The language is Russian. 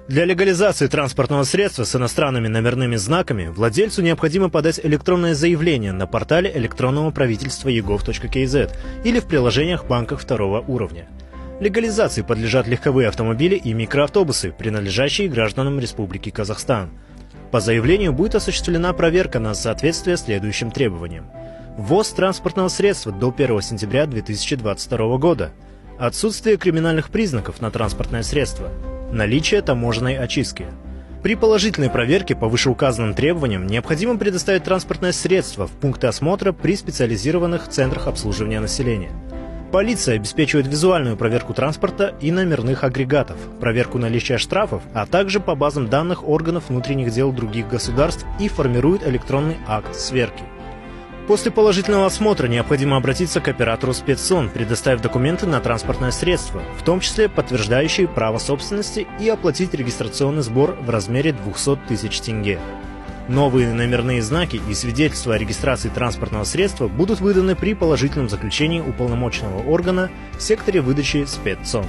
Для легализации транспортного средства с иностранными номерными знаками владельцу необходимо подать электронное заявление на портале электронного правительства egov.kz или в приложениях банков второго уровня. Легализации подлежат легковые автомобили и микроавтобусы, принадлежащие гражданам Республики Казахстан. По заявлению будет осуществлена проверка на соответствие следующим требованиям. Ввоз транспортного средства до 1 сентября 2022 года. Отсутствие криминальных признаков на транспортное средство. Наличие таможенной очистки. При положительной проверке по вышеуказанным требованиям необходимо предоставить транспортное средство в пункты осмотра при специализированных центрах обслуживания населения. Полиция обеспечивает визуальную проверку транспорта и номерных агрегатов, проверку наличия штрафов, а также по базам данных органов внутренних дел других государств и формирует электронный акт сверки. После положительного осмотра необходимо обратиться к оператору спецзон, предоставив документы на транспортное средство, в том числе подтверждающие право собственности, и оплатить регистрационный сбор в размере 200 тысяч тенге. Новые номерные знаки и свидетельства о регистрации транспортного средства будут выданы при положительном заключении уполномоченного органа в секторе выдачи спецзон.